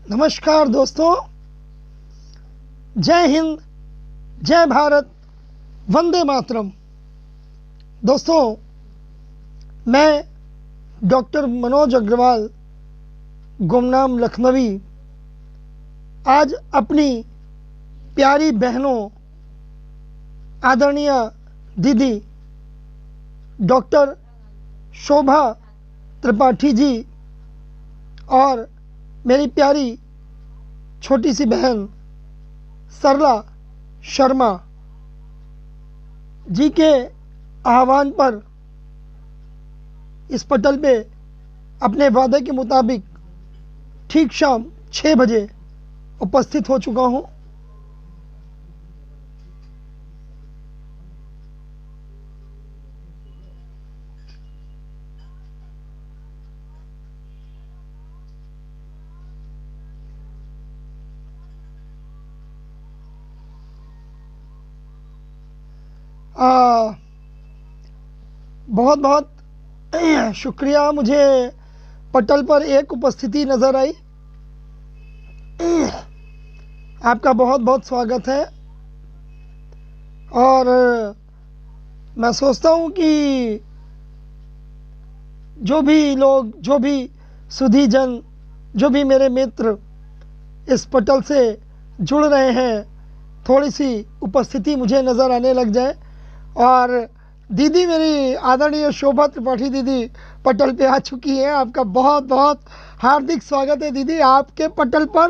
नमस्कार दोस्तों, जय हिंद, जय भारत, वंदे मातरम। दोस्तों, मैं डॉक्टर मनोज अग्रवाल, गुमनाम लखनवी, आज अपनी प्यारी बहनों, आदरणीय दीदी डॉक्टर शोभा त्रिपाठी जी और मेरी प्यारी छोटी सी बहन सरला शर्मा जी के आह्वान पर इस पटल पे अपने वादे के मुताबिक ठीक शाम 6 बजे उपस्थित हो चुका हूँ। बहुत बहुत शुक्रिया, मुझे पटल पर एक उपस्थिति नज़र आई। आपका बहुत बहुत स्वागत है। और मैं सोचता हूँ कि जो भी लोग, जो भी सुधी जन, जो भी मेरे मित्र इस पटल से जुड़ रहे हैं, थोड़ी सी उपस्थिति मुझे नज़र आने लग जाए। और दीदी, मेरी आदरणीय शोभा त्रिपाठी दीदी पटल पे आ चुकी है। आपका बहुत बहुत हार्दिक स्वागत है दीदी आपके पटल पर।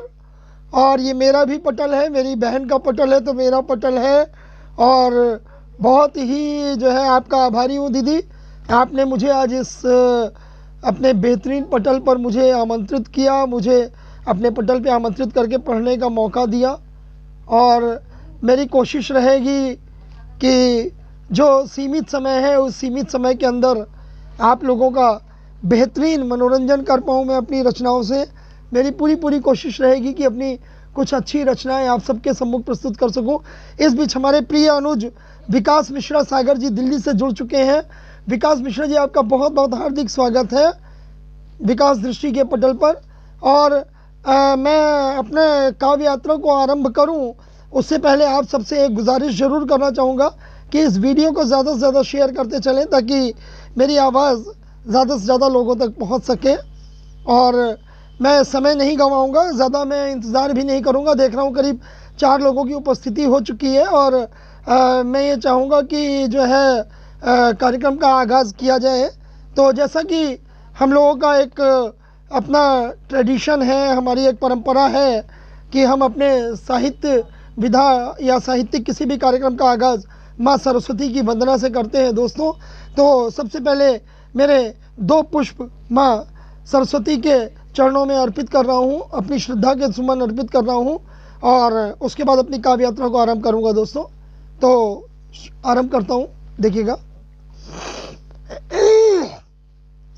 और ये मेरा भी पटल है, मेरी बहन का पटल है तो मेरा पटल है। और बहुत ही जो है आपका आभारी हूँ दीदी, आपने मुझे आज इस अपने बेहतरीन पटल पर मुझे आमंत्रित किया, मुझे अपने पटल पे आमंत्रित करके पढ़ने का मौका दिया। और मेरी कोशिश रहेगी कि जो सीमित समय है उस सीमित समय के अंदर आप लोगों का बेहतरीन मनोरंजन कर पाऊँ मैं अपनी रचनाओं से। मेरी पूरी कोशिश रहेगी कि अपनी कुछ अच्छी रचनाएं आप सबके सम्मुख प्रस्तुत कर सकूं। इस बीच हमारे प्रिय अनुज विकास मिश्रा सागर जी दिल्ली से जुड़ चुके हैं। विकास मिश्रा जी, आपका बहुत बहुत हार्दिक स्वागत है विकास दृष्टि के पटल पर। और मैं अपने काव्य यात्रा को आरंभ करूं उससे पहले आप सबसे एक गुजारिश ज़रूर करना चाहूँगा कि इस वीडियो को ज़्यादा से ज़्यादा शेयर करते चलें ताकि मेरी आवाज़ ज़्यादा से ज़्यादा लोगों तक पहुंच सके। और मैं समय नहीं गंवाऊंगा, ज़्यादा मैं इंतज़ार भी नहीं करूंगा। देख रहा हूं करीब 4 लोगों की उपस्थिति हो चुकी है। और मैं ये चाहूँगा कि जो है कार्यक्रम का आगाज़ किया जाए। तो जैसा कि हम लोगों का एक अपना ट्रेडिशन है, हमारी एक परंपरा है कि हम अपने साहित्य विधा या साहित्यिक किसी भी कार्यक्रम का आगाज़ माँ सरस्वती की वंदना से करते हैं दोस्तों। तो सबसे पहले मेरे 2 पुष्प माँ सरस्वती के चरणों में अर्पित कर रहा हूँ, अपनी श्रद्धा के सुमन अर्पित कर रहा हूँ। और उसके बाद अपनी काव्य यात्रा को आरंभ करूँगा दोस्तों। तो आरंभ करता हूँ, देखिएगा।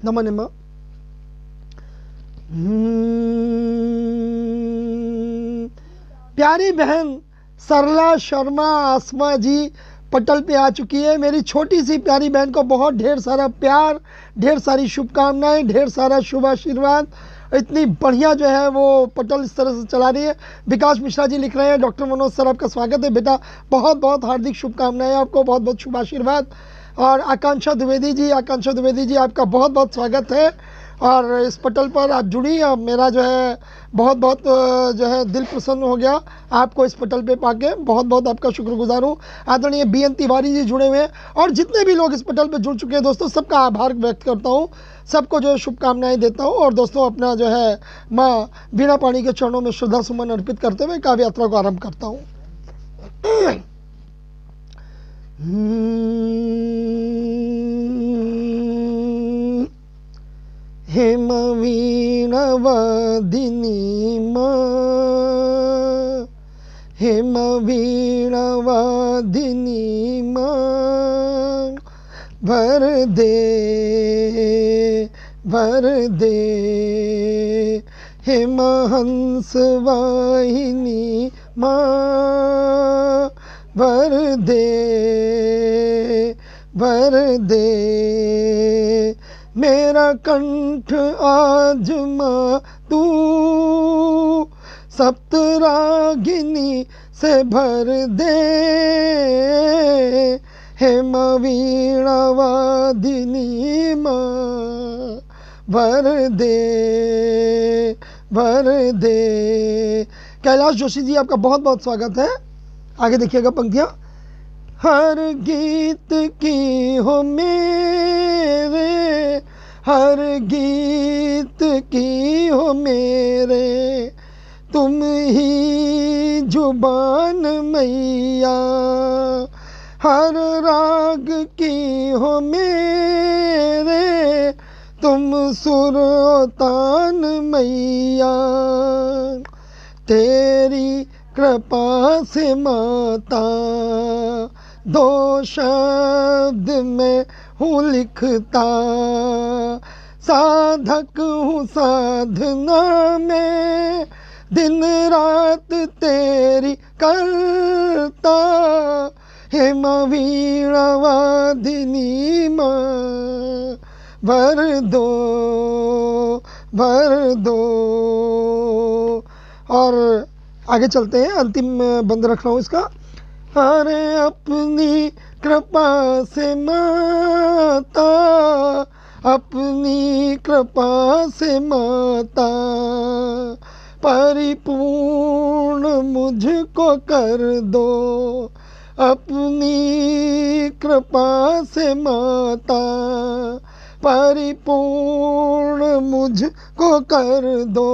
नमः नमः। प्यारी बहन सरला शर्मा आसमा जी पटल पे आ चुकी है। मेरी छोटी सी प्यारी बहन को बहुत ढेर सारा प्यार, ढेर सारी शुभकामनाएं, ढेर सारा शुभ आशीर्वाद। इतनी बढ़िया जो है वो पटल इस तरह से चला रही है। विकास मिश्रा जी लिख रहे हैं, डॉक्टर मनोज सर आपका स्वागत है बेटा, बहुत बहुत हार्दिक शुभकामनाएं आपको, बहुत बहुत शुभ आशीर्वाद। और आकांक्षा द्विवेदी जी आपका बहुत बहुत स्वागत है। और इस पटल पर आप जुड़ी, अब मेरा जो है बहुत बहुत जो है दिल प्रसन्न हो गया आपको इस पटल पे पाके। बहुत बहुत आपका शुक्रगुजार हूँ। आदरणीय BN तिवारी जी जुड़े हुए हैं। और जितने भी लोग इस पटल पे जुड़ चुके हैं दोस्तों, सबका आभार व्यक्त करता हूँ, सबको जो है शुभकामनाएं देता हूँ। और दोस्तों, अपना जो है माँ बीना पाणी के चरणों में श्रद्धा सुमन अर्पित करते हुए काव्य यात्रा को आरंभ करता हूँ। हेम वीणा वादिनी माँ, हेम वीणा वादिनी माँ, भर दे हेम हंस वाहिनी माँ, भर दे मेरा कंठ आजमा तू, सप्तरागिनी से भर दे, हेम वीणा वादिनी माँ भर दे, भर दे। कैलाश जोशी जी आपका बहुत बहुत स्वागत है। आगे देखिएगा पंक्तियाँ। हर गीत की हो मेरे, हर गीत की हो मेरे, तुम ही जुबान मैया, हर राग की हो मेरे, तुम सुर तान मैया, तेरी कृपा से माता दो शब्द में हूँ लिखता, साधक हूँ साधना में, दिन रात तेरी करता, हेम वीणा वादिनी माँ भर दो, भर दो। और आगे चलते हैं, अंतिम बंद रख रहा हूँ इसका। अरे अपनी कृपा से माता, अपनी कृपा से माता, परिपूर्ण मुझको कर दो, अपनी कृपा से माता, परिपूर्ण मुझको कर दो,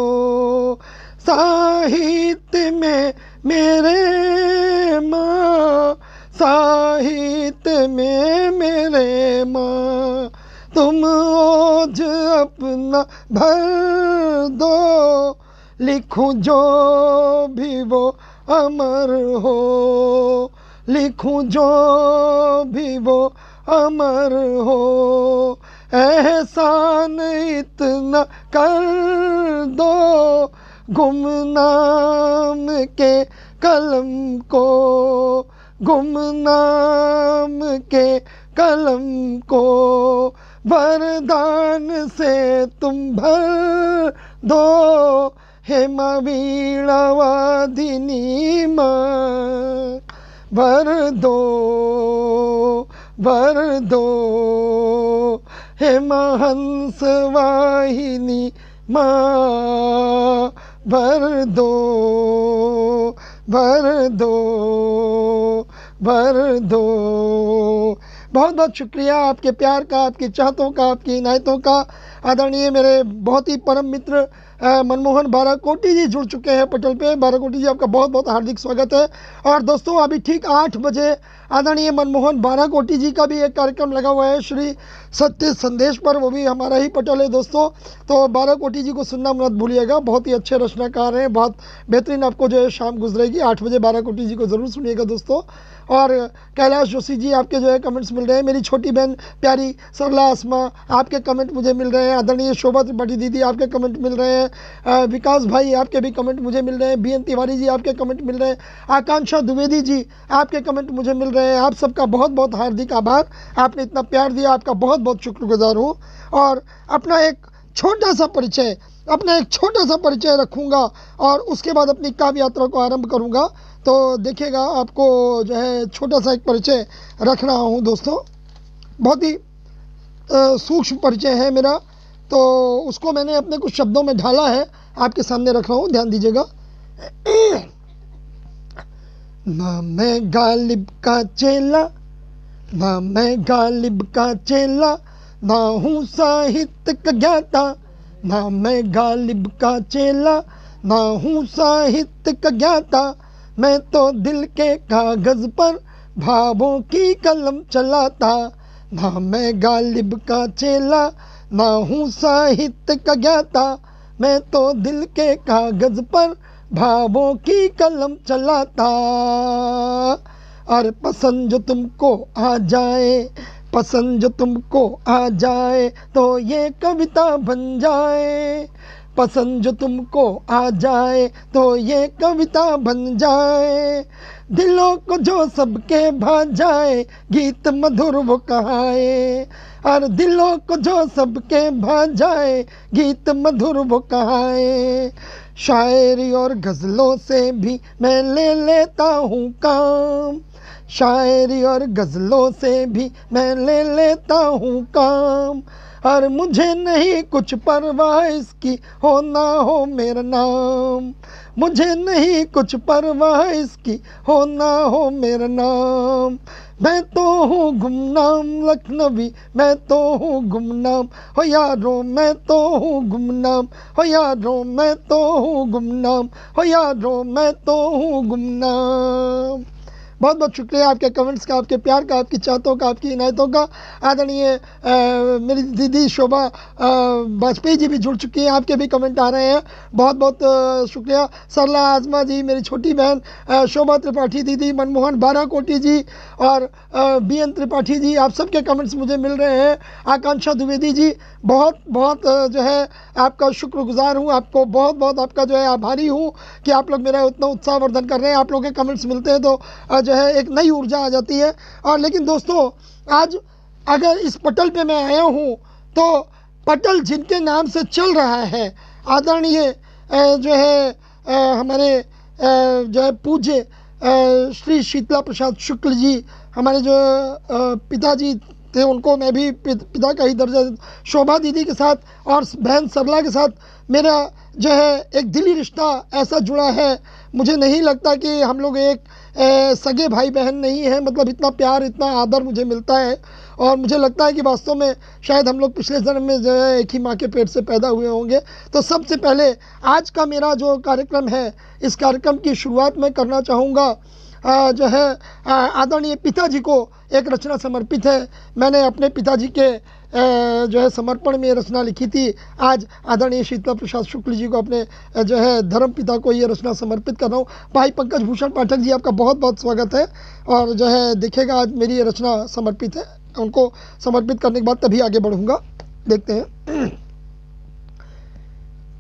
साहित्य में मेरे माँ, साहित्य में मेरे माँ, तुम ओज अपना भर दो, लिखूं जो भी वो अमर हो, लिखूं जो भी वो अमर हो, एहसान इतना कर दो, गुमनाम के कलम को, गुमनाम के कलम को, वरदान से तुम भर दो, हेम वीणा वादिनी माँ भर दो, भर दो, हेम हंस वाहिनी माँ भर दो, भर दो, भर दो। बहुत बहुत शुक्रिया आपके प्यार का, आपकी चाहतों का, आपकी इनायतों का। आदरणीय मेरे बहुत ही परम मित्र मनमोहन बाराकोटी जी जुड़ चुके हैं पटल पे। बाराकोटी जी आपका बहुत बहुत हार्दिक स्वागत है। और दोस्तों अभी ठीक 8 बजे आदरणीय मनमोहन बाराकोटी जी का भी एक कार्यक्रम लगा हुआ है श्री सत्य संदेश पर, वो भी हमारा ही पटल है दोस्तों। तो बाराकोटी जी को सुनना मत भूलिएगा, बहुत ही अच्छे रचनाकार हैं, बहुत बेहतरीन आपको जो है शाम गुजरेगी। 8 बजे बाराकोटी जी को ज़रूर सुनिएगा दोस्तों। और कैलाश जोशी जी आपके जो है कमेंट्स मिल रहे हैं, मेरी छोटी बहन प्यारी सरला आसमा आपके कमेंट मुझे मिल रहे हैं, आदरणीय शोभा त्रिपाठी दीदी आपके कमेंट मिल रहे हैं, विकास भाई आपके भी कमेंट मुझे मिल रहे हैं, बीएन तिवारी जी आपके कमेंट मिल रहे हैं, आकांक्षा द्विवेदी जी आपके कमेंट मुझे मिल रहे हैं। आप सबका बहुत बहुत हार्दिक आभार, आपने इतना प्यार दिया, आपका बहुत बहुत शुक्रगुजार हूँ। और अपना एक छोटा सा परिचय रखूँगा और उसके बाद अपनी काव्य यात्रा को आरंभ करूँगा। तो देखिएगा आपको जो है छोटा सा एक परिचय रख रहा हूँ दोस्तों, बहुत ही सूक्ष्म परिचय है मेरा, तो उसको मैंने अपने कुछ शब्दों में ढाला है, आपके सामने रख रहा हूँ, ध्यान दीजिएगा। ना मैं गालिब का चेला, ना मैं गालिब का चेला, ना हूँ साहित्य का ज्ञाता, ना मैं गालिब का चेला, ना हूँ साहित्य का ज्ञाता, मैं तो दिल के कागज पर भावों की कलम चलाता। ना मैं गालिब का चेला, ना हूँ साहित्य का ज्ञाता, मैं तो दिल के कागज पर भावों की कलम चलाता। और पसंद जो तुमको आ जाए, पसंद जो तुमको आ जाए, तो ये कविता बन जाए, पसंद जो तुमको आ जाए तो ये कविता बन जाए। दिलों को जो सबके भा जाए गीत मधुर वो कहाए। और दिलों को जो सबके भा जाए गीत मधुर वो कहाए। शायरी और गज़लों से भी मैं ले लेता हूँ काम। शायरी और गज़लों से भी मैं ले लेता हूँ काम। और मुझे नहीं कुछ परवाह इसकी हो ना हो मेरा नाम। मुझे नहीं कुछ परवाह इसकी हो ना हो मेरा नाम। मैं तो हूँ गुमनाम लखनवी, मैं तो हूँ गुमनाम हो यारो, मैं तो हूँ गुमनाम हो यारो, मैं तो हूँ गुमनाम हो यारो, मैं तो हूँ गुमनाम। बहुत बहुत शुक्रिया आपके कमेंट्स का, आपके प्यार का, आपकी चाहतों का, आपकी इनायतों का। आदरणीय मेरी दीदी शोभा वाजपेयी जी भी जुड़ चुकी हैं, आपके भी कमेंट आ रहे हैं। बहुत बहुत शुक्रिया। सरला आजमा जी, मेरी छोटी बहन शोभा त्रिपाठी दीदी, मनमोहन बाराकोटी जी और BN त्रिपाठी जी, आप सबके कमेंट्स मुझे मिल रहे हैं। आकांक्षा द्विवेदी जी, बहुत बहुत जो है आपका शुक्रगुजार हूँ, आपको बहुत बहुत आपका जो है आभारी हूँ कि आप लोग मेरा उतना उत्साहवर्धन कर रहे हैं। आप लोगों के कमेंट्स मिलते हैं तो जो है एक नई ऊर्जा आ जाती है। और लेकिन दोस्तों, आज अगर इस पटल पे मैं आया हूँ तो पटल जिनके नाम से चल रहा है, आदरणीय जो है हमारे जो है पूज्य श्री शीतला प्रसाद शुक्ल जी, हमारे जो पिताजी थे, उनको मैं भी पिता का ही दर्जा, शोभा दीदी के साथ और बहन सरला के साथ मेरा जो है एक दिली रिश्ता ऐसा जुड़ा है। मुझे नहीं लगता कि हम लोग एक सगे भाई बहन नहीं हैं, मतलब इतना प्यार, इतना आदर मुझे मिलता है। और मुझे लगता है कि वास्तव में शायद हम लोग पिछले जन्म में जो है एक ही माँ के पेट से पैदा हुए होंगे। तो सबसे पहले आज का मेरा जो कार्यक्रम है, इस कार्यक्रम की शुरुआत मैं करना चाहूँगा जो है आदरणीय पिताजी को एक रचना समर्पित है। मैंने अपने पिताजी के जो है समर्पण में रचना लिखी थी। आज आदरणीय शीतला प्रसाद शुक्ल जी को, अपने जो है धर्म पिता को ये रचना समर्पित कर रहा हूँ। भाई पंकज भूषण पाठक जी, आपका बहुत बहुत स्वागत है। और जो है देखिएगा, आज मेरी ये रचना समर्पित है, उनको समर्पित करने के बाद तभी आगे बढ़ूँगा। देखते हैं।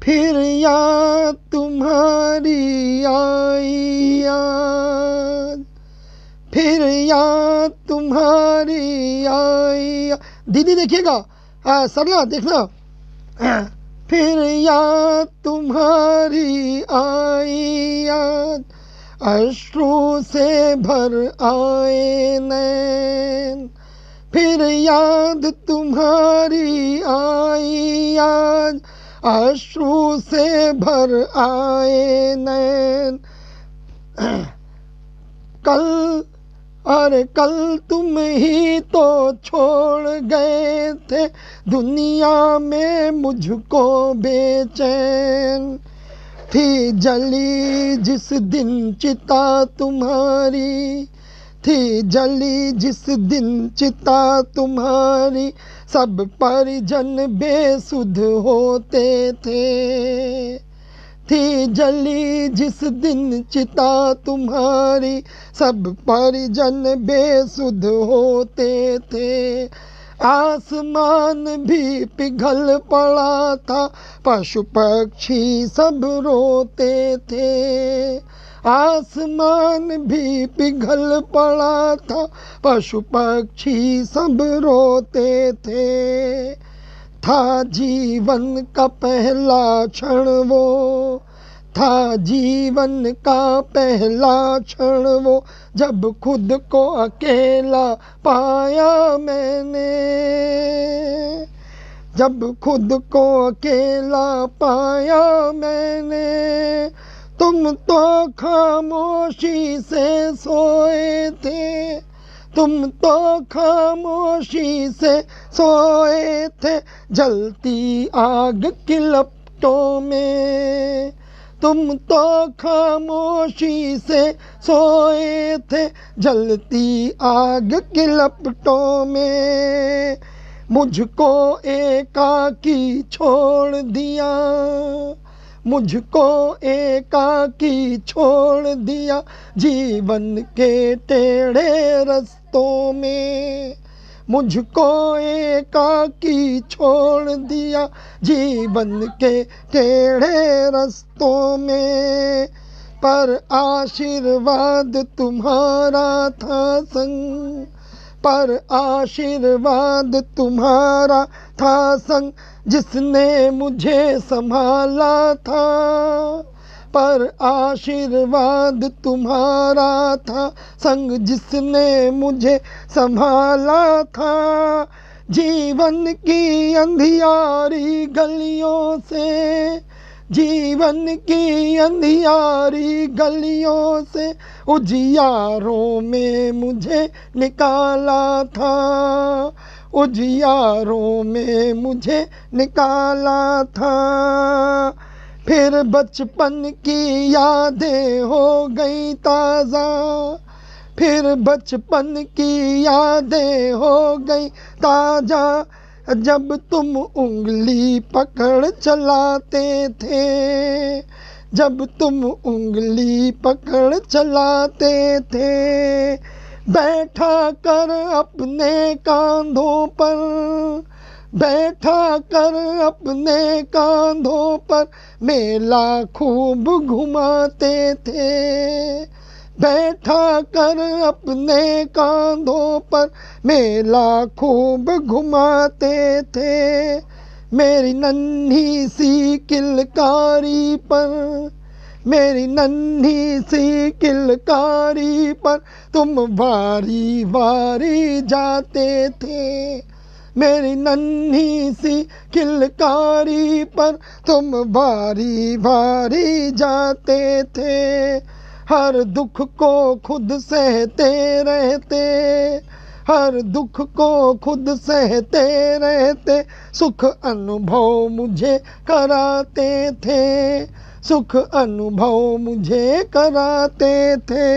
फिर याद तुम्हारी आई याद, फिर याद तुम्हारी आई। दीदी देखिएगा, सरला देखना। फिर याद तुम्हारी आई याद, अश्रु से भर आए नैन। फिर याद तुम्हारी आई याद, अश्रु से भर आए नैन। कल तुम ही तो छोड़ गए थे दुनिया में मुझको बेचैन। थी जली जिस दिन चिता तुम्हारी, थी जली जिस दिन चिता तुम्हारी, सब परिजन बेसुध होते थे। थी जली जिस दिन चिता तुम्हारी, सब परिजन बेसुध होते थे। आसमान भी पिघल पड़ा था, पशु पक्षी सब रोते थे। आसमान भी पिघल पड़ा था, पशु पक्षी सब रोते थे। था जीवन का पहला क्षण वो, था जीवन का पहला क्षण वो, जब खुद को अकेला पाया मैंने। जब खुद को अकेला पाया मैंने, तुम तो खामोशी से सोए थे। तुम तो खामोशी से सोए थे, जलती आग की लपटों में। तुम तो खामोशी से सोए थे, जलती आग की लपटों में। मुझको एकाकी छोड़ दिया, मुझको एकाकी छोड़ दिया, जीवन के टेढ़े रास्तों में। मुझको एकाकी छोड़ दिया जीवन के टेढ़े रास्तों में, पर आशीर्वाद तुम्हारा था संग, पर आशीर्वाद तुम्हारा था संग, जिसने मुझे संभाला था, पर आशीर्वाद तुम्हारा था संग, जिसने मुझे संभाला था। जीवन की अंधियारी गलियों से, जीवन की अंधियारी गलियों से उजियारों में मुझे निकाला था, उजियारों में मुझे निकाला था। फिर बचपन की यादें हो गई ताज़ा, फिर बचपन की यादें हो गई ताज़ा, जब तुम उंगली पकड़ चलाते थे, जब तुम उंगली पकड़ चलाते थे, बैठा कर अपने कांधों पर, बैठा कर अपने कांधों पर मेला खूब घुमाते थे, बैठा कर अपने कांधों पर मेला खूब घुमाते थे। मेरी नन्ही सी किलकारी पर, मेरी नन्ही सी किलकारी पर तुम वारी वारी जाते थे, मेरी नन्ही सी किलकारी पर तुम वारी वारी जाते थे। हर दुख को खुद सहते रहते, हर दुख को खुद सहते रहते, सुख अनुभव मुझे कराते थे, सुख अनुभव मुझे कराते थे।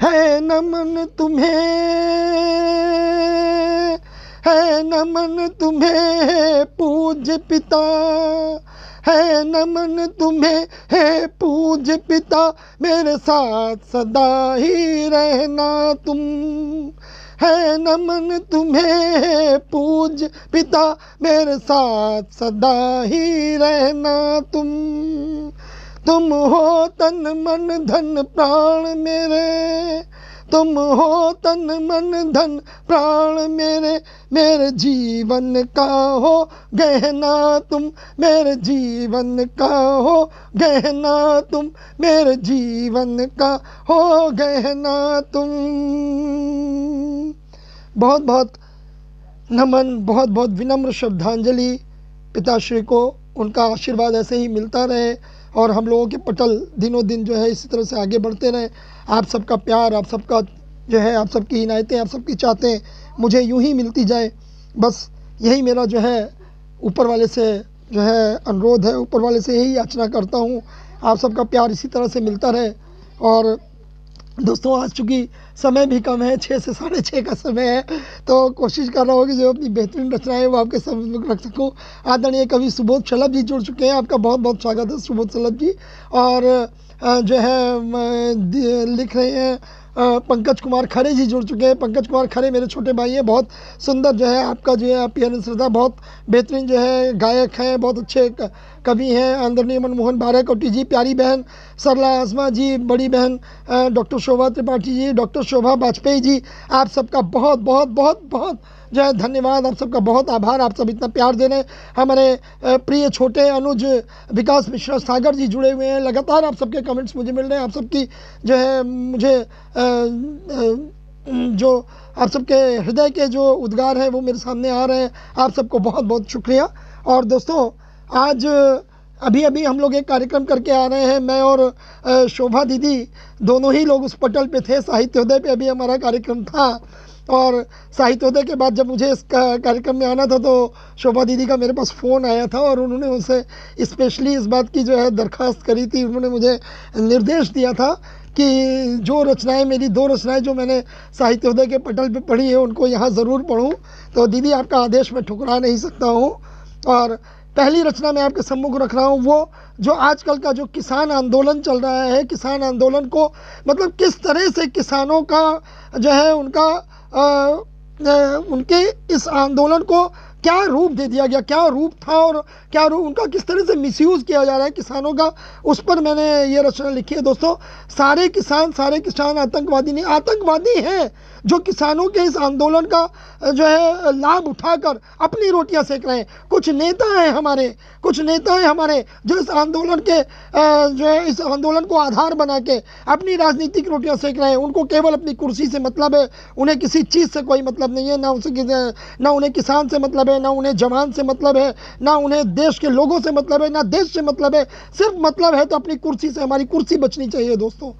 है नमन तुम्हें, है नमन तुम्हें पूज्य पिता, है नमन तुम्हें है पूज्य पिता, मेरे साथ सदा ही रहना तुम, है नमन तुम्हें है पूज्य पिता, मेरे साथ सदा ही रहना तुम हो तन मन धन प्राण मेरे, तुम हो तन मन धन प्राण मेरे, मेरे जीवन का हो गहना तुम, मेरे जीवन का हो गहना तुम, मेरे जीवन का हो गहना तुम। बहुत बहुत नमन, बहुत बहुत विनम्र श्रद्धांजलि पिताश्री को। उनका आशीर्वाद ऐसे ही मिलता रहे और हम लोगों के पटल दिनों दिन जो है इसी तरह से आगे बढ़ते रहें। आप सबका प्यार, आप सबका जो है, आप सबकी इनायतें, आप सबकी चाहतें मुझे यूं ही मिलती जाए, बस यही मेरा जो है ऊपर वाले से जो है अनुरोध है, ऊपर वाले से यही याचना करता हूँ, आप सबका प्यार इसी तरह से मिलता रहे। और दोस्तों आज चूँकि समय भी कम है, 6 से 6:30 का समय है, तो कोशिश कर रहा हूँ कि जो अपनी बेहतरीन रचनाएं वो आपके सामने रख सकूँ। आदरणीय कवि सुबोध शलभ जी जुड़ चुके हैं, आपका बहुत बहुत स्वागत है सुबोध शलभ जी। और जो है लिख रहे हैं पंकज कुमार खरे जी जुड़ चुके हैं। पंकज कुमार खरे मेरे छोटे भाई हैं, बहुत सुंदर जो है आपका जो है अपीयरेंस रहता, बहुत बेहतरीन जो है गायक हैं, बहुत अच्छे कवि हैं। आदरणीय मनमोहन बाराकोटी जी, प्यारी बहन सरला आसमा जी, बड़ी बहन डॉक्टर शोभा त्रिपाठी जी, डॉक्टर शोभा वाजपेयी जी, आप सबका बहुत बहुत बहुत बहुत जो है धन्यवाद, आप सबका बहुत आभार, आप सब इतना प्यार दे रहे हैं। हमारे प्रिय छोटे अनुज विकास मिश्रा सागर जी जुड़े हुए हैं, लगातार आप सबके कमेंट्स मुझे मिल रहे हैं, आप सबकी जो है मुझे जो आप सबके हृदय के जो उद्गार हैं वो मेरे सामने आ रहे हैं, आप सबको बहुत बहुत शुक्रिया। और दोस्तों आज अभी अभी हम लोग एक कार्यक्रम करके आ रहे हैं, मैं और शोभा दीदी दोनों ही लोग उस पटल पे थे, साहित्योदय पे अभी हमारा कार्यक्रम था। और साहित्योदय के बाद जब मुझे इस कार्यक्रम में आना था तो शोभा दीदी का मेरे पास फ़ोन आया था और उन्होंने मुझसे स्पेशली इस बात की जो है दरख्वास्त करी थी, उन्होंने मुझे निर्देश दिया था कि जो रचनाएं, मेरी 2 रचनाएं जो मैंने साहित्योदय के पटल पे पढ़ी है उनको यहाँ ज़रूर पढूं। तो दीदी आपका आदेश मैं ठुकरा नहीं सकता हूँ। और पहली रचना मैं आपके सम्मुख रख रहा हूँ, वो जो आजकल का जो किसान आंदोलन चल रहा है, किसान आंदोलन को मतलब किस तरह से किसानों का जो है उनका उनके इस आंदोलन को क्या रूप दे दिया गया, क्या रूप था और क्या रूप उनका किस तरह से मिसयूज़ किया जा रहा है किसानों का, उस पर मैंने ये रचना लिखी है दोस्तों। सारे किसान आतंकवादी नहीं, आतंकवादी हैं जो किसानों के इस आंदोलन का जो है लाभ उठाकर अपनी रोटियां सेक रहे हैं। कुछ नेता हैं हमारे जो इस आंदोलन के जो है इस आंदोलन को आधार बना के अपनी राजनीतिक रोटियां सेक रहे हैं। उनको केवल अपनी कुर्सी से मतलब है, उन्हें किसी चीज़ से कोई मतलब नहीं है, ना उन्हें किसान से मतलब है, ना उन्हें जवान से मतलब है, ना उन्हें देश के लोगों से मतलब है, ना देश से मतलब है। सिर्फ मतलब है तो अपनी कुर्सी से। हमारी कुर्सी बचनी चाहिए दोस्तों।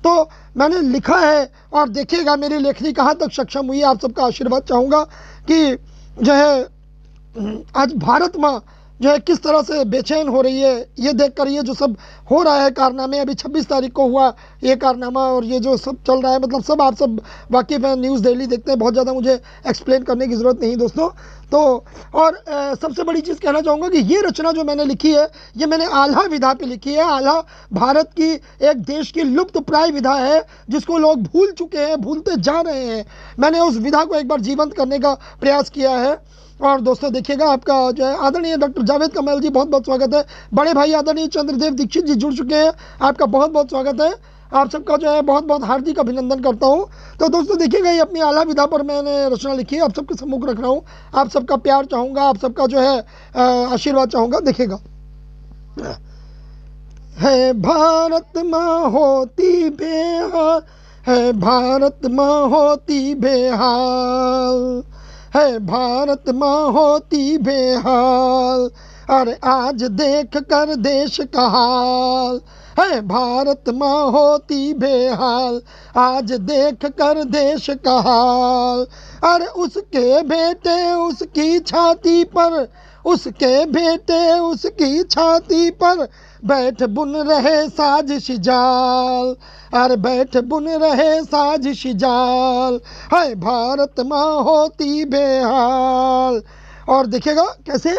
तो मैंने लिखा है और देखिएगा मेरी लेखनी कहाँ तक सक्षम हुई है। आप सबका आशीर्वाद चाहूँगा कि जो है आज भारत माँ जो है किस तरह से बेचैन हो रही है ये देख कर। ये जो सब हो रहा है कारनामे, अभी 26 तारीख को हुआ ये कारनामा और ये जो सब चल रहा है, मतलब सब आप सब वाकिफ़ हैं, न्यूज़ डेली देखते हैं, बहुत ज़्यादा मुझे एक्सप्लेन करने की ज़रूरत नहीं दोस्तों। तो और सबसे बड़ी चीज़ कहना चाहूँगा कि ये रचना जो मैंने लिखी है ये मैंने आल्हा विधा पे लिखी है। आल्हा भारत की एक देश की लुप्त प्राय विधा है जिसको लोग भूल चुके हैं, भूलते जा रहे हैं। मैंने उस विधा को एक बार जीवंत करने का प्रयास किया है। और दोस्तों देखिएगा, आपका जो है आदरणीय डॉक्टर जावेद कमल जी बहुत बहुत स्वागत है। बड़े भाई आदरणीय चंद्रदेव दीक्षित जी जुड़ चुके हैं, आपका बहुत बहुत स्वागत है। आप सबका जो है बहुत बहुत हार्दिक अभिनंदन करता हूं। तो दोस्तों देखिएगा, ये अपनी आला विधा पर मैंने रचना लिखी है, आप सबके सम्मुख रख रहा हूं। आप सबका प्यार चाहूँगा, आप सबका जो है आशीर्वाद चाहूँगा। देखिएगा, है भारत माँ होती बेहाल, है भारत माँ होती बेहाल, है भारत माँ होती बेहाल, अरे आज देख कर देश का हाल, है भारत माँ होती बेहाल, आज देख कर देश का हाल। अरे उसके बेटे उसकी छाती पर, उसके बेटे उसकी छाती पर बैठ बुन रहे साजिश जाल, अरे बैठ बुन रहे साजिश जाल, है भारत माँ होती बेहाल। और देखिएगा कैसे,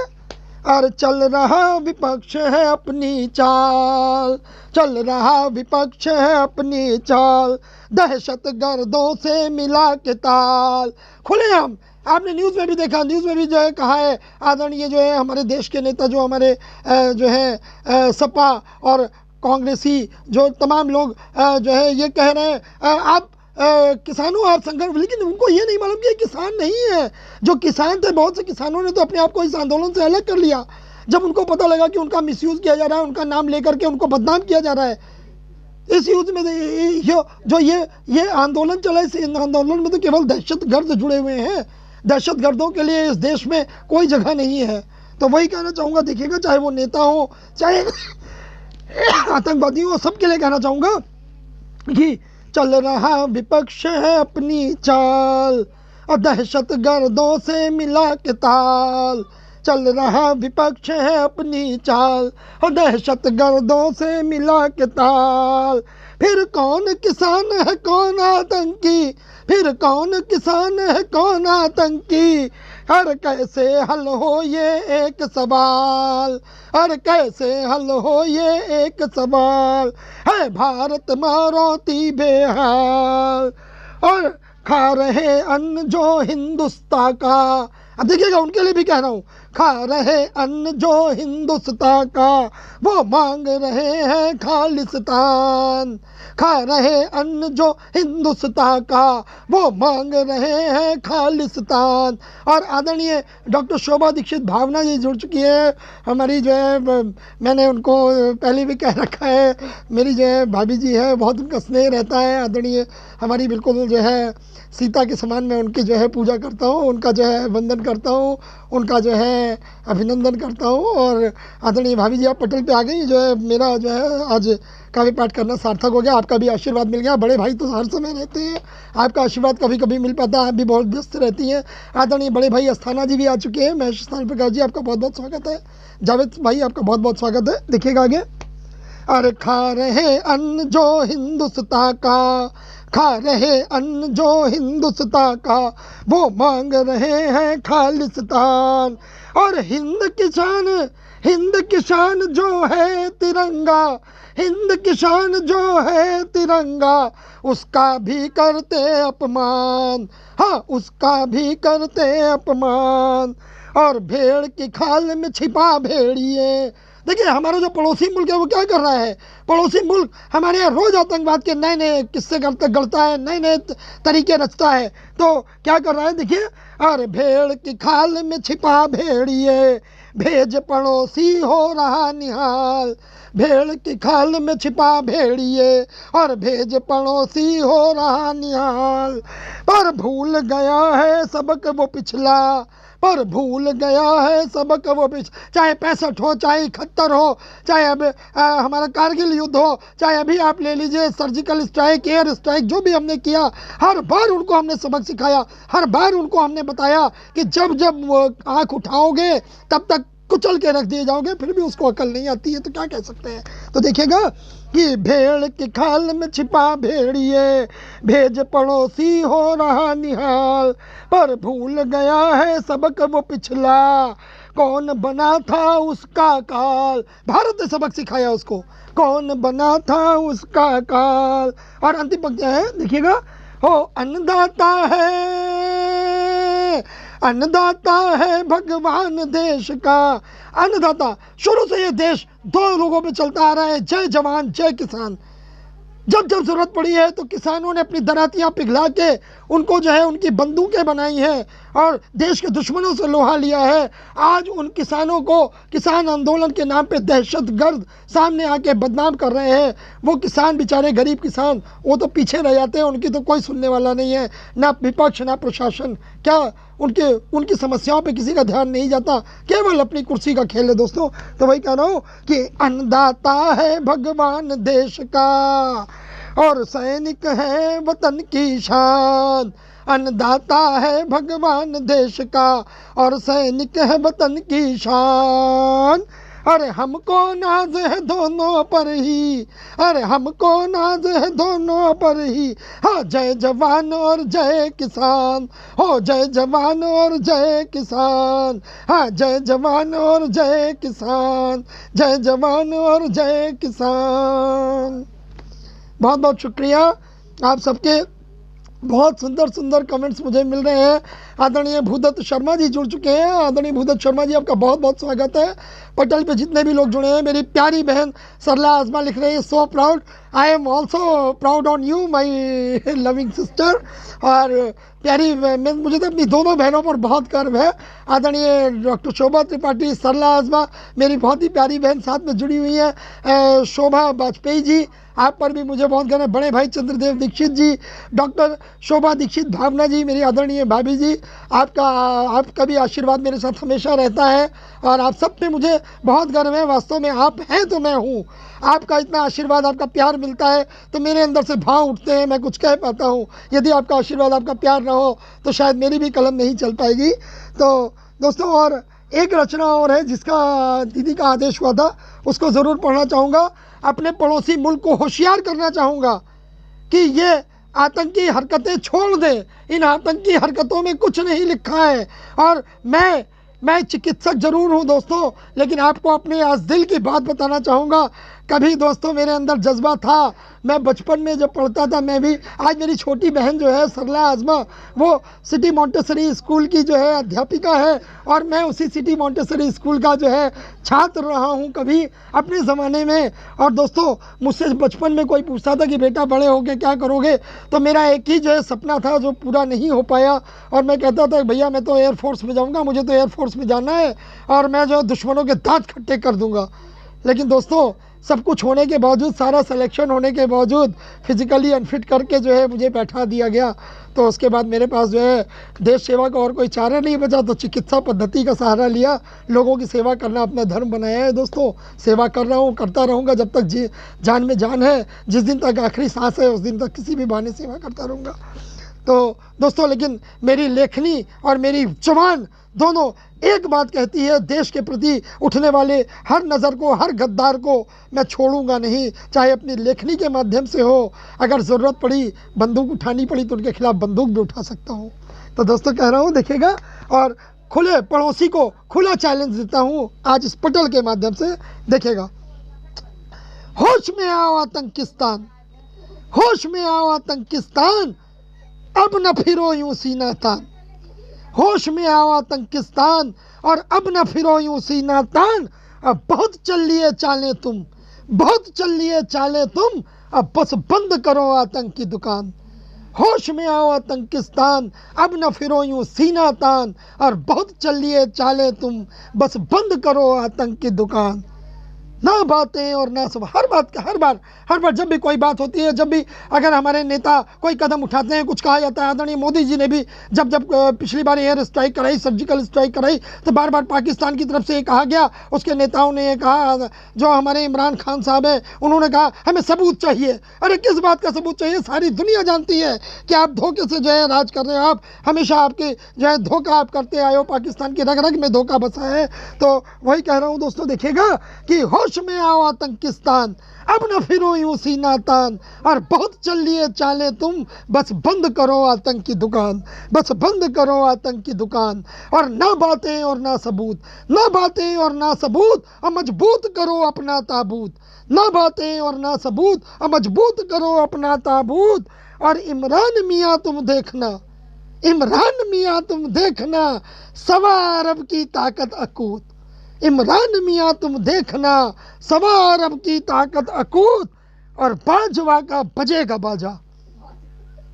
अरे चल रहा विपक्ष है अपनी चाल, चल रहा विपक्ष है अपनी चाल, दहशत गर्दों से मिला के ताल। खुलेआम आपने न्यूज़ में भी देखा, न्यूज़ में भी जो है कहा है आदरणीय जो है हमारे देश के नेता, जो हमारे जो है सपा और कांग्रेसी जो तमाम लोग जो है ये कह रहे हैं आप किसानों आप संघर्ष, लेकिन उनको ये नहीं मालूम कि ये किसान नहीं है। जो किसान थे, बहुत से किसानों ने तो अपने आप को इस आंदोलन से अलग कर लिया जब उनको पता लगा कि उनका मिसयूज़ किया जा रहा है, उनका नाम लेकर के उनको बदनाम किया जा रहा है। इस युद्ध में जो ये आंदोलन चला, इस आंदोलन में तो केवल दहशतगर्द जुड़े हुए हैं। दहशतगर्दों के लिए इस देश में कोई जगह नहीं है। तो वही कहना चाहूँगा, देखिएगा चाहे वो नेता हो चाहे आतंकवादी हो, सबके लिए कहना चाहूँगा कि चल रहा विपक्ष है अपनी चाल और दहशतगर्दों से मिला के ताल, चल रहा विपक्ष है अपनी चाल और दहशतगर्दों से मिला के ताल। फिर कौन किसान है कौन आतंकी, फिर कौन किसान है कौन आतंकी, हर कैसे हल हो ये एक सवाल, हर कैसे हल हो ये एक सवाल, है भारत माँ रोती बेहाल और खा रहे अन्न जो हिंदुस्तान का। अब देखिएगा, उनके लिए भी कह रहा हूँ, खा रहे अन्न जो हिंदुस्तान का, वो मांग रहे हैं खालिस्तान, खा रहे अन्न जो हिंदुस्तान का, वो मांग रहे हैं खालिस्तान। और आदरणीय डॉक्टर शोभा दीक्षित भावना जी जुड़ चुकी है हमारी, जो है मैंने उनको पहले भी कह रखा है, मेरी जो है भाभी जी है, बहुत उनका स्नेह रहता है। आदरणीय हमारी बिल्कुल जो है सीता के समान मैं उनकी जो है पूजा करता हूँ, उनका जो है वंदन करता हूँ, उनका जो है अभिनंदन करता हूँ। और आदरणीय भाभी जी आप पटल पे आ गई, जो है मेरा जो है आज काव्य पाठ करना सार्थक हो गया, आपका भी आशीर्वाद मिल गया। बड़े भाई तो हर समय रहते हैं, आपका आशीर्वाद कभी कभी मिल पाता है, आप भी बहुत व्यस्त रहती हैं। आदरणीय बड़े भाई अस्थाना जी भी आ चुके हैं, महेश स्थान प्रकाश जी आपका बहुत बहुत स्वागत है, जावेद भाई आपका बहुत बहुत स्वागत है। देखिएगा आगे, अरे खा रहे अन्न जो हिंदुस्तान का, खा रहे अन्न जो हिंदुस्तान का, वो मांग रहे हैं खालिस्तान। और हिंद की शान जो है तिरंगा, हिंद की शान जो है तिरंगा, उसका भी करते अपमान, हाँ उसका भी करते अपमान। और भेड़ की खाल में छिपा भेड़िए। देखिए हमारा जो पड़ोसी मुल्क है वो क्या कर रहा है, पड़ोसी मुल्क हमारे यहाँ रोज आतंकवाद के नए नए किस्से गढ़ता है, नए नए तरीके रचता है। तो क्या कर रहा है देखिए, अरे भेड़ की खाल में छिपा भेड़िए, भेज पड़ोसी हो रहा निहाल, भेड़ की खाल में छिपा भेड़िए और भेज पड़ोसी हो रहा निहाल। पर भूल गया है सबक वो पिछला, पर भूल गया है सबक वो चाहे 65 हो, चाहे 71 हो, चाहे अब हमारा कारगिल युद्ध हो, चाहे अभी आप ले लीजिए सर्जिकल स्ट्राइक, एयर स्ट्राइक, जो भी हमने किया, हर बार उनको हमने सबक सिखाया, हर बार उनको हमने बताया कि जब जब वो आँख उठाओगे तब तक कुचल के रख दिए जाओगे, फिर भी उसको अकल नहीं आती है तो क्या कह सकते हैं। तो देखिएगा कि भेड़ की खाल में छिपा भेड़िए, भेज पड़ोसी हो रहा निहाल, पर भूल गया है सबक वो पिछला, कौन बना था उसका काल। भारत ने सबक सिखाया उसको, कौन बना था उसका काल। और अंतिम पंक्ति है देखिएगा, हो अन्नदाता है, अन्नदाता है भगवान देश का। अन्नदाता, शुरू से ये देश दो लोगों पे चलता आ रहा है, जय जवान जय किसान। जब जब जरूरत पड़ी है तो किसानों ने अपनी दरातियां पिघला के उनको जो है उनकी बंदूकें बनाई हैं और देश के दुश्मनों से लोहा लिया है। आज उन किसानों को किसान आंदोलन के नाम पे दहशतगर्द सामने आके बदनाम कर रहे हैं। वो किसान बेचारे गरीब किसान, वो तो पीछे रह जाते हैं, उनकी तो कोई सुनने वाला नहीं है, ना विपक्ष ना प्रशासन। क्या उनकी समस्याओं पे किसी का ध्यान नहीं जाता, केवल अपनी कुर्सी का खेल है दोस्तों। तो वही कह रहा हूँ कि अन्नदाता है भगवान देश का और सैनिक है वतन की शान। अन्नदाता है भगवान देश का और सैनिक है वतन की शान। अरे हमको नाज है दोनों पर ही, अरे हमको नाज है दोनों पर ही, हाँ जय जवान और जय किसान, हो जय जवान और जय किसान, हाँ जय जवान और जय किसान, जय जवान और जय किसान। बहुत बहुत शुक्रिया आप सबके, बहुत सुंदर सुंदर कमेंट्स मुझे मिल रहे हैं। आदरणीय भूदत्त शर्मा जी जुड़ चुके हैं। आदरणीय भूदत्त शर्मा जी आपका बहुत बहुत स्वागत है। पटल पे जितने भी लोग जुड़े हैं, मेरी प्यारी बहन सरला आजमा लिख रही है, so proud, I am also proud on you my loving sister. और प्यारी मुझे तो अपनी दोनों बहनों पर बहुत गर्व है। आदरणीय डॉक्टर शोभा त्रिपाठी, सरला आजमा मेरी बहुत ही प्यारी बहन साथ में जुड़ी हुई है। शोभा वाजपेयी जी, आप पर भी मुझे बहुत गर्व है। बड़े भाई चंद्रदेव दीक्षित जी, डॉक्टर शोभा दीक्षित भावना जी, मेरी आदरणीय भाभी जी, आपका भी आशीर्वाद मेरे साथ हमेशा रहता है और आप सब पे मुझे बहुत गर्व है। वास्तव में आप हैं तो मैं हूँ। आपका इतना आशीर्वाद, आपका प्यार मिलता है तो मेरे अंदर से भाव उठते हैं, मैं कुछ कह पाता हूँ। यदि आपका आशीर्वाद, आपका प्यार ना हो तो शायद मेरी भी कलम नहीं चल पाएगी। तो दोस्तों, और एक रचना और है जिसका दीदी का आदेश हुआ था, उसको ज़रूर पढ़ना चाहूँगा। अपने पड़ोसी मुल्क को होशियार करना चाहूँगा कि ये आतंकी हरकतें छोड़ दें। इन आतंकी हरकतों में कुछ नहीं लिखा है। और मैं चिकित्सक जरूर हूँ दोस्तों, लेकिन आपको अपने आज दिल की बात बताना चाहूँगा। कभी दोस्तों मेरे अंदर जज्बा था, मैं बचपन में जब पढ़ता था, मैं भी, आज मेरी छोटी बहन जो है सरला आजमा, वो सिटी मॉन्टेसरी स्कूल की जो है अध्यापिका है और मैं उसी सिटी मॉन्टेसरी स्कूल का जो है छात्र रहा हूँ कभी अपने ज़माने में। और दोस्तों, मुझसे बचपन में कोई पूछता था कि बेटा बड़े होके क्या करोगे, तो मेरा एक ही जो है सपना था जो पूरा नहीं हो पाया। और मैं कहता था भैया मैं तो एयरफोर्स में जाऊँगा, मुझे तो एयरफोर्स में जाना है और मैं जो दुश्मनों के दांत खट्टे कर दूँगा। लेकिन दोस्तों, सब कुछ होने के बावजूद, सारा सिलेक्शन होने के बावजूद फिजिकली अनफिट करके जो है मुझे बैठा दिया गया। तो उसके बाद मेरे पास जो है देश सेवा का और कोई चारा नहीं बचा, तो चिकित्सा पद्धति का सहारा लिया। लोगों की सेवा करना अपना धर्म बनाया है दोस्तों। सेवा कर रहा हूँ, करता रहूँगा जब तक जान में जान है। जिस दिन तक आखिरी सांस है उस दिन तक किसी भी बहाने सेवा करता रहूँगा। तो दोस्तों, लेकिन मेरी लेखनी और मेरी जुबान दोनों एक बात कहती है, देश के प्रति उठने वाले हर नज़र को, हर गद्दार को मैं छोड़ूंगा नहीं, चाहे अपनी लेखनी के माध्यम से हो। अगर ज़रूरत पड़ी, बंदूक उठानी पड़ी तो उनके खिलाफ बंदूक भी उठा सकता हूँ। तो दोस्तों कह रहा हूँ देखिएगा, और खुले पड़ोसी को खुला चैलेंज देता हूँ आज इस पटल के माध्यम से, देखिएगा। होश में आओ आतंकिस्तान, होश में आओ आतंकिस्तान, अब न फिरो यूं सीना तान। होश में आओ आतंकिस्तान और अब न फिरो यूं सीना तान। अब बहुत चल लिए चालें तुम, बहुत चल लिए चालें तुम, अब बस बंद करो आतंक की दुकान। होश में आओ आतंकिस्तान, अब न फिरो यूं सीना तान। और बहुत चल लिए चालें तुम, बस बंद करो आतंक की दुकान। ना बातें और ना सब, हर बार जब भी कोई बात होती है, जब भी अगर हमारे नेता कोई कदम उठाते हैं, कुछ कहा जाता है। आदरणीय मोदी जी ने भी जब पिछली बार एयर स्ट्राइक कराई, सर्जिकल स्ट्राइक कराई, तो बार बार पाकिस्तान की तरफ से ये कहा गया, उसके नेताओं ने ये कहा, जो हमारे इमरान खान साहब हैं उन्होंने कहा हमें सबूत चाहिए। अरे किस बात का सबूत चाहिए? सारी दुनिया जानती है कि आप धोखे से जो है राज कर रहे हो। आप हमेशा आपके जो है धोखा आप करते आए हो, पाकिस्तान की रग रग में धोखा बसा है। तो वही कह रहा हूँ दोस्तों, देखिएगा कि होश में आओ आतंकिस्तान, अब न फिरो यूं सीना तान। और बहुत चल लिए चालें तुम, बस बंद करो आतंक की दुकान, बस बंद करो आतंक की दुकान। और ना बातें और ना सबूत, ना बातें और ना सबूत, और मजबूत करो अपना ताबूत। ना बातें और ना सबूत, और मजबूत करो अपना ताबूत। और इमरान मियाँ तुम देखना, इमरान मियाँ तुम देखना, सवा अरब की ताकत अकूत। इमरान मियाँ तुम देखना, सवा अरब की ताकत अकूत। और बाजवा का बजेगा बाजा,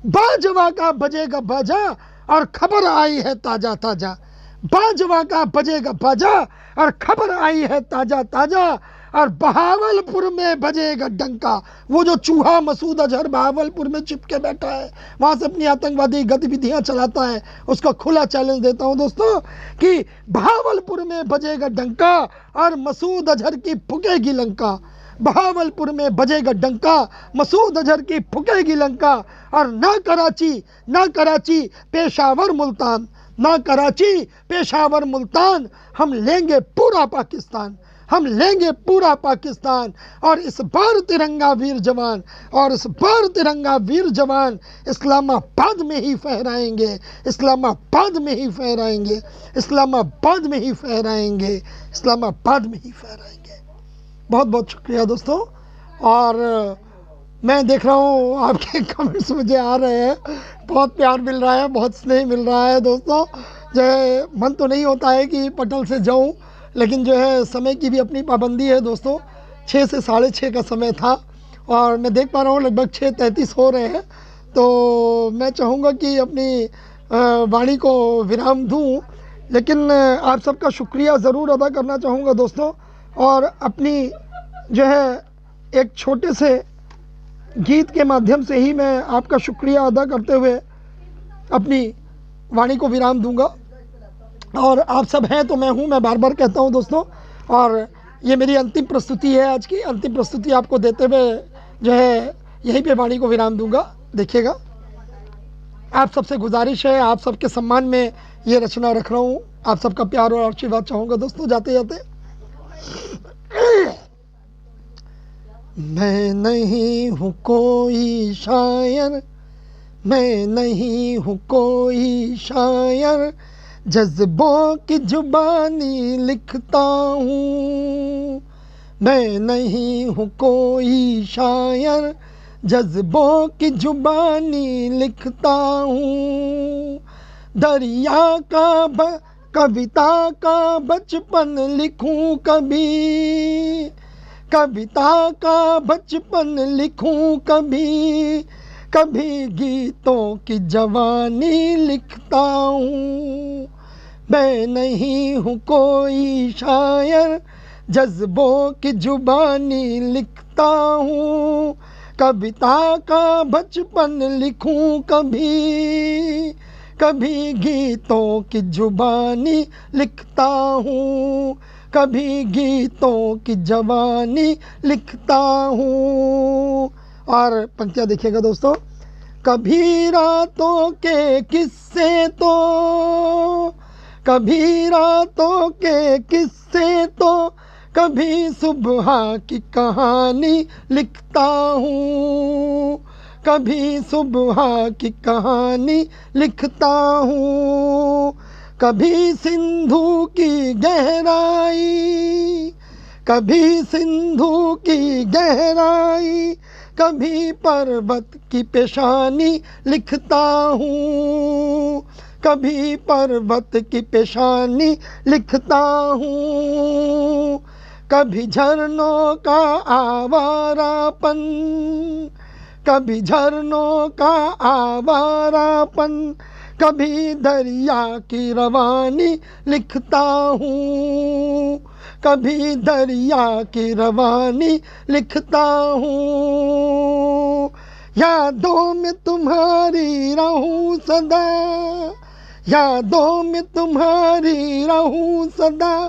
बाजवा का बजेगा बाजा, और खबर आई है ताजा ताजा। बाजवा का बजेगा बाजा, और खबर आई है ताजा ताजा। और बहावलपुर में बजेगा डंका। वो जो चूहा मसूद अजहर बहावलपुर में चिपके बैठा है, वहाँ से अपनी आतंकवादी गतिविधियाँ चलाता है, उसका खुला चैलेंज देता हूँ दोस्तों कि बहावलपुर में बजेगा डंका और मसूद अजहर की फुकेगी लंका। बहावलपुर में बजेगा डंका, मसूद अजहर की फुकेगी लंका। और ना कराची पेशावर मुल्तान, ना कराची पेशावर मुल्तान, हम लेंगे पूरा पाकिस्तान, हम लेंगे पूरा पाकिस्तान। और इस बार तिरंगा वीर जवान, और इस बार तिरंगा वीर जवान इस्लामाबाद में ही फहराएंगे, इस्लामाबाद में ही फहराएंगे, इस्लामाबाद में ही फहराएंगे, इस्लामाबाद में ही फहराएंगे। बहुत बहुत शुक्रिया दोस्तों। और मैं देख रहा हूँ आपके कमेंट्स मुझे आ रहे हैं, बहुत प्यार मिल रहा है, बहुत स्नेह मिल रहा है दोस्तों। जो है मन तो नहीं होता है कि पटल से जाऊँ, लेकिन जो है समय की भी अपनी पाबंदी है दोस्तों। 6 से 6:30 का समय था और मैं देख पा रहा हूँ लगभग 6:33 हो रहे हैं। तो मैं चाहूँगा कि अपनी वाणी को विराम दूँ, लेकिन आप सबका शुक्रिया ज़रूर अदा करना चाहूँगा दोस्तों। और अपनी जो है एक छोटे से गीत के माध्यम से ही मैं आपका शुक्रिया अदा करते हुए अपनी वाणी को विराम दूंगा। और आप सब हैं तो मैं हूँ, मैं बार बार कहता हूँ दोस्तों। और ये मेरी अंतिम प्रस्तुति है, आज की अंतिम प्रस्तुति आपको देते हुए जो है यहीं पे वाणी को विराम दूंगा। देखिएगा, आप सबसे गुजारिश है, आप सबके सम्मान में ये रचना रख रहा हूँ। आप सबका प्यार और आशीर्वाद चाहूँगा दोस्तों जाते जाते। मैं नहीं हूँ कोई शायर, मैं नहीं हूँ कोई शायर, जज्बों की जुबानी लिखता हूँ। मैं नहीं हूँ कोई शायर, जज्बों की जुबानी लिखता हूँ। दरिया का कविता का बचपन लिखूं कभी, कविता का बचपन लिखूं कभी, कभी गीतों की जवानी लिखता हूँ। मैं नहीं हूँ कोई शायर, जज्बों की जुबानी लिखता हूँ। कविता का बचपन लिखूं कभी, कभी गीतों की जुबानी लिखता हूँ, कभी गीतों की जवानी लिखता हूँ। और पंक्तियाँ देखिएगा दोस्तों। कभी रातों के किस्से तो, कभी रातों के किस्से तो, कभी सुबह की कहानी लिखता हूँ, कभी सुबह की कहानी लिखता हूँ। कभी सिंधु की गहराई, कभी सिंधु की गहराई, कभी पर्वत की पेशानी लिखता हूँ, कभी पर्वत की पेशानी लिखता हूँ। कभी झरनों का आवारापन, कभी झरनों का आवारापन, कभी दरिया की रवानी लिखता हूँ, कभी दरिया की रवानी लिखता हूँ। यादों में तुम्हारी रहूं सदा, यादों में तुम्हारी रहूं सदा,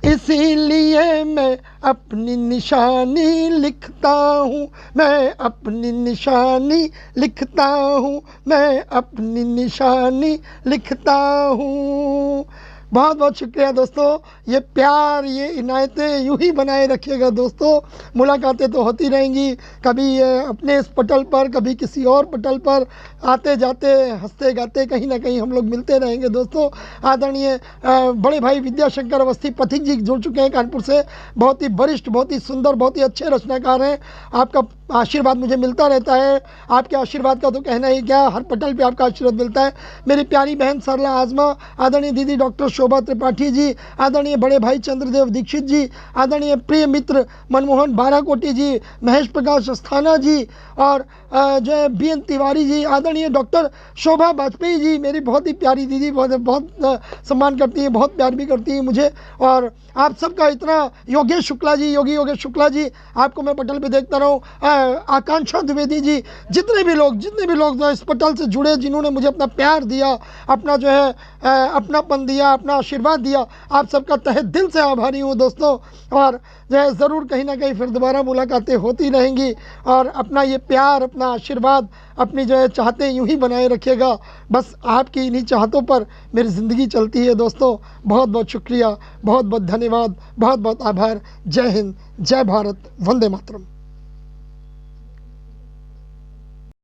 इसीलिए मैं अपनी निशानी लिखता हूँ, मैं अपनी निशानी लिखता हूँ, मैं अपनी निशानी लिखता हूँ। बहुत बहुत शुक्रिया दोस्तों। ये प्यार, ये इनायतें यूं ही बनाए रखिएगा दोस्तों। मुलाकातें तो होती रहेंगी, कभी अपने इस पटल पर, कभी किसी और पटल पर, आते जाते हंसते गाते कहीं ना कहीं हम लोग मिलते रहेंगे दोस्तों। आदरणीय बड़े भाई विद्याशंकर अवस्थी पथिक जी जुड़ चुके हैं कानपुर से। बहुत ही वरिष्ठ, बहुत ही सुंदर, बहुत ही अच्छे रचनाकार हैं। आपका आशीर्वाद मुझे मिलता रहता है। आपके आशीर्वाद का तो कहना ही क्या, हर पटल पे आपका आशीर्वाद मिलता है। मेरी प्यारी बहन सरला आजमा, आदरणीय दीदी डॉक्टर शोभा त्रिपाठी जी, आदरणीय बड़े भाई चंद्रदेव दीक्षित जी, आदरणीय प्रिय मित्र मनमोहन बाराकोटी जी, महेश प्रकाश अस्थाना जी, और जो है BN तिवारी जी, आदरणीय डॉक्टर शोभा वाजपेयी जी, मेरी बहुत ही प्यारी दीदी, बहुत सम्मान करती हैं, बहुत प्यार भी करती हैं मुझे। और आप सबका इतना, योगेश शुक्ला जी, योगेश शुक्ला जी, आपको मैं पटल पे देखता रहूँ, आकांक्षा द्विवेदी जी, जितने भी लोग इस पटल से जुड़े, जिन्होंने मुझे अपना प्यार दिया, अपना जो है अपनापन दिया, अपना आशीर्वाद दिया, आप सबका तहे दिल से आभारी हूँ दोस्तों। और जो है ज़रूर कहीं ना कहीं फिर दोबारा मुलाकातें होती रहेंगी। और अपना ये प्यार, अपना आशीर्वाद, अपनी जो है चाहते यूं ही बनाए रखिएगा। बस आपकी इन्हीं चाहतों पर मेरी ज़िंदगी चलती है दोस्तों। बहुत बहुत शुक्रिया, बहुत बहुत धन्यवाद, बहुत बहुत आभार। जय हिंद, जय भारत, वंदे मातरम।